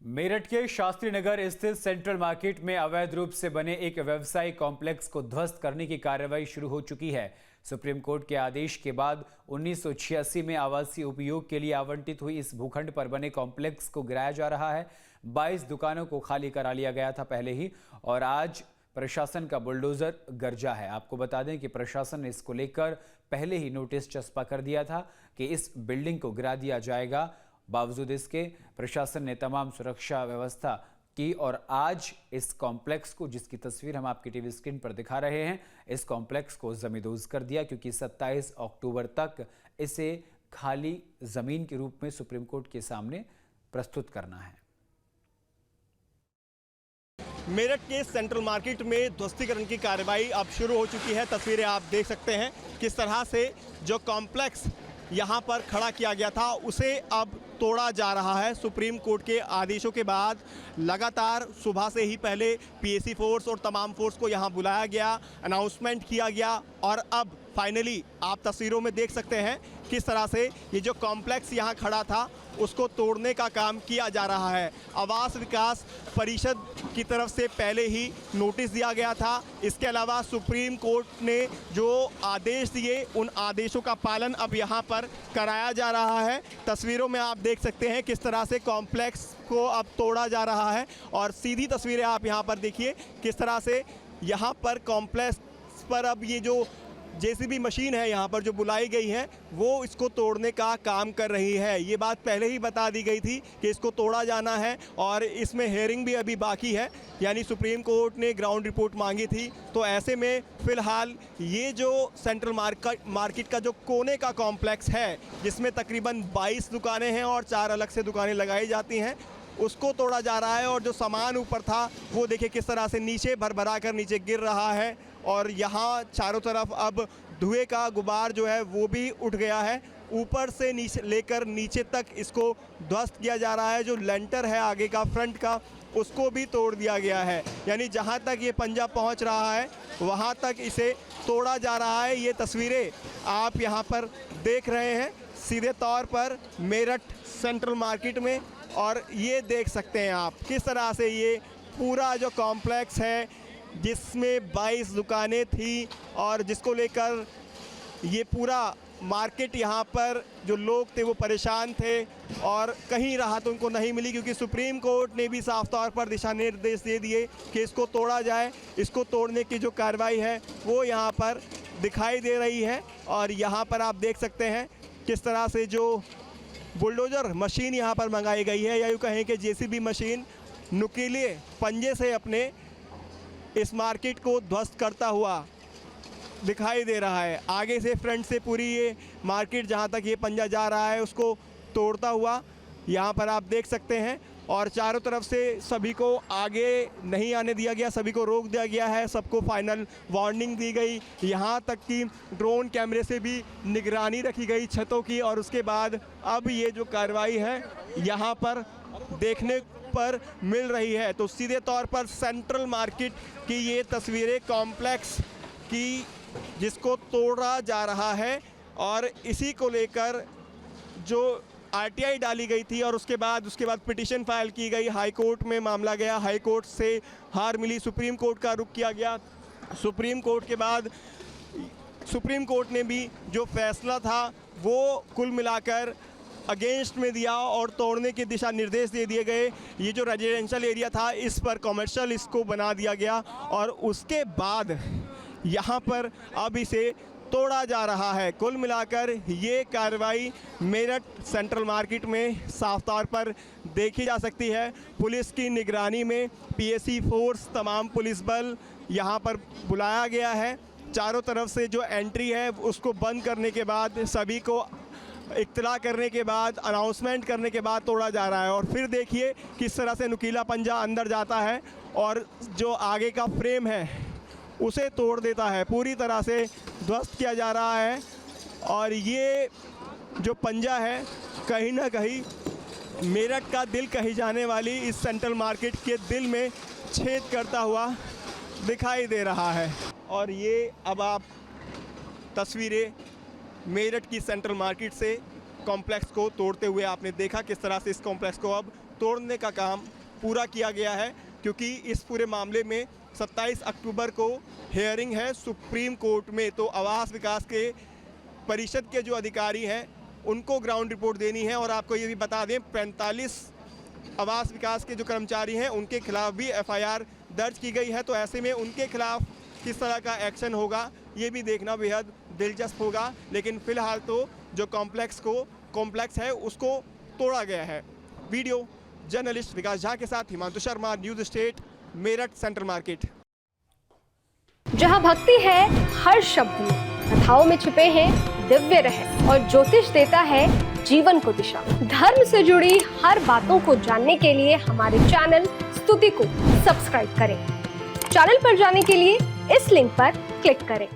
मेरठ के शास्त्री नगर स्थित central market में अवैध रूप से बने एक व्यवसायिक कॉम्प्लेक्स को ध्वस्त करने की कार्रवाई शुरू हो चुकी है। सुप्रीम कोर्ट के आदेश के बाद 1986 में आवासीय उपयोग के लिए आवंटित हुई इस भूखंड पर बने कॉम्प्लेक्स को गिराया जा रहा है। 22 दुकानों को खाली करा लिया गया था पहले ही, और आज प्रशासन का बुलडोजर गरजा है। आपको बता दें कि प्रशासन ने इसको लेकर पहले ही नोटिस चस्पा कर दिया था कि इस बिल्डिंग को गिरा दिया जाएगा। बावजूद इसके प्रशासन ने तमाम सुरक्षा व्यवस्था की और आज इस कॉम्प्लेक्स को, जिसकी तस्वीर हम आपकी टीवी स्क्रीन पर दिखा रहे हैं, इस कॉम्प्लेक्स को जमींदोज कर दिया, क्योंकि 27 अक्टूबर तक इसे खाली जमीन के रूप में सुप्रीम कोर्ट के सामने प्रस्तुत करना है। मेरठ के सेंट्रल मार्केट में ध्वस्तीकरण की कार्रवाई अब शुरू हो चुकी है। तस्वीरें आप देख सकते हैं किस तरह से जो कॉम्प्लेक्स यहाँ पर खड़ा किया गया था उसे अब तोड़ा जा रहा है। सुप्रीम कोर्ट के आदेशों के बाद लगातार सुबह से ही पहले पीएसी फोर्स और तमाम फोर्स को यहाँ बुलाया गया, अनाउंसमेंट किया गया और अब फाइनली आप तस्वीरों में देख सकते हैं किस तरह से ये जो कॉम्प्लेक्स यहाँ खड़ा था उसको तोड़ने का काम किया जा रहा है। आवास विकास परिषद की तरफ से पहले ही नोटिस दिया गया था। इसके अलावा सुप्रीम कोर्ट ने जो आदेश दिए उन आदेशों का पालन अब यहाँ पर कराया जा रहा है। तस्वीरों में आप देख सकते हैं किस तरह से कॉम्प्लेक्स को अब तोड़ा जा रहा है और सीधी तस्वीरें आप यहाँ पर देखिए किस तरह से यहाँ पर कॉम्प्लेक्स पर अब ये जो जेसीबी मशीन है यहाँ पर जो बुलाई गई है वो इसको तोड़ने का काम कर रही है। ये बात पहले ही बता दी गई थी कि इसको तोड़ा जाना है और इसमें हेयरिंग भी अभी बाकी है, यानी सुप्रीम कोर्ट ने ग्राउंड रिपोर्ट मांगी थी। तो ऐसे में फ़िलहाल ये जो सेंट्रल मार्केट का जो कोने का कॉम्प्लेक्स है जिसमें तकरीबन 22 दुकानें हैं और 4 अलग से दुकानें लगाई जाती हैं, उसको तोड़ा जा रहा है। और जो सामान ऊपर था वो देखिए किस तरह से नीचे भरभरा कर नीचे गिर रहा है और यहाँ चारों तरफ अब धुएं का गुबार जो है वो भी उठ गया है। ऊपर से नीचे लेकर नीचे तक इसको ध्वस्त किया जा रहा है। जो लेंटर है आगे का, फ्रंट का, उसको भी तोड़ दिया गया है, यानी जहाँ तक ये पंजा पहुँच रहा है वहाँ तक इसे तोड़ा जा रहा है। ये तस्वीरें आप यहाँ पर देख रहे हैं सीधे तौर पर मेरठ सेंट्रल मार्केट में, और ये देख सकते हैं आप किस तरह से ये पूरा जो कॉम्प्लेक्स है जिसमें 22 दुकानें थी और जिसको लेकर ये पूरा मार्केट यहाँ पर जो लोग थे वो परेशान थे और कहीं राहत उनको नहीं मिली, क्योंकि सुप्रीम कोर्ट ने भी साफ तौर पर दिशा निर्देश दे दिए कि इसको तोड़ा जाए। इसको तोड़ने की जो कार्रवाई है वो यहाँ पर दिखाई दे रही है और यहाँ पर आप देख सकते हैं किस तरह से जो बुलडोज़र मशीन यहाँ पर मंगाई गई है, या यूँ कहें कि जेसीबी मशीन नुकीले पंजे से अपने इस मार्केट को ध्वस्त करता हुआ दिखाई दे रहा है। आगे से, फ्रंट से पूरी ये मार्केट जहाँ तक ये पंजा जा रहा है उसको तोड़ता हुआ यहाँ पर आप देख सकते हैं। और चारों तरफ से सभी को आगे नहीं आने दिया गया, सभी को रोक दिया गया है, सबको फाइनल वार्निंग दी गई। यहाँ तक कि ड्रोन कैमरे से भी निगरानी रखी गई छतों की। और उसके बाद अब ये जो कार्रवाई है यहाँ पर देखने पर मिल रही है। तो सीधे तौर पर सेंट्रल मार्केट की ये तस्वीरें कॉम्प्लेक्स की जिसको तोड़ा जा रहा है, और इसी को लेकर जो आरटीआई डाली गई थी और उसके बाद पिटीशन फाइल की गई, हाई कोर्ट में मामला गया, हाई कोर्ट से हार मिली, सुप्रीम कोर्ट का रुख किया गया। सुप्रीम कोर्ट के बाद सुप्रीम कोर्ट ने भी जो फैसला था वो कुल मिलाकर अगेंस्ट में दिया और तोड़ने के दिशा निर्देश दे दिए गए। ये जो रेजिडेंशियल एरिया था इस पर कमर्शियल इसको बना दिया गया और उसके बाद यहाँ पर अब इसे तोड़ा जा रहा है। कुल मिलाकर ये कार्रवाई मेरठ सेंट्रल मार्केट में साफ तौर पर देखी जा सकती है। पुलिस की निगरानी में पीएसी फोर्स, तमाम पुलिस बल यहाँ पर बुलाया गया है। चारों तरफ से जो एंट्री है उसको बंद करने के बाद, सभी को इत्तला करने के बाद, अनाउंसमेंट करने के बाद तोड़ा जा रहा है। और फिर देखिए किस तरह से नुकीला पंजा अंदर जाता है और जो आगे का फ्रेम है उसे तोड़ देता है, पूरी तरह से ध्वस्त किया जा रहा है। और ये जो पंजा है कहीं ना कहीं मेरठ का दिल कही जाने वाली इस सेंट्रल मार्केट के दिल में छेद करता हुआ दिखाई दे रहा है। और ये अब आप तस्वीरें मेरठ की सेंट्रल मार्केट से कॉम्प्लेक्स को तोड़ते हुए आपने देखा किस तरह से इस कॉम्प्लेक्स को अब तोड़ने का काम पूरा किया गया है, क्योंकि इस पूरे मामले में 27 अक्टूबर को हियरिंग है सुप्रीम कोर्ट में। तो आवास विकास के परिषद के जो अधिकारी हैं उनको ग्राउंड रिपोर्ट देनी है। और आपको ये भी बता दें 45 आवास विकास के जो कर्मचारी हैं उनके खिलाफ भी FIR दर्ज की गई है। तो ऐसे में उनके खिलाफ किस तरह का एक्शन होगा ये भी देखना बेहद दिलचस्प होगा। लेकिन फिलहाल तो जो कॉम्प्लेक्स है उसको तोड़ा गया है। वीडियो जर्नलिस्ट विकास झा के साथ Himanshu Sharma, news state, Meerut central market. जहां भक्ति है हर शब्द में, कथाओं में छिपे हैं दिव्य रहस्य और ज्योतिष देता है जीवन को दिशा। धर्म से जुड़ी हर बातों को जानने के लिए हमारे चैनल स्तुति को सब्सक्राइब करें। चैनल पर जाने के लिए इस लिंक पर क्लिक करें।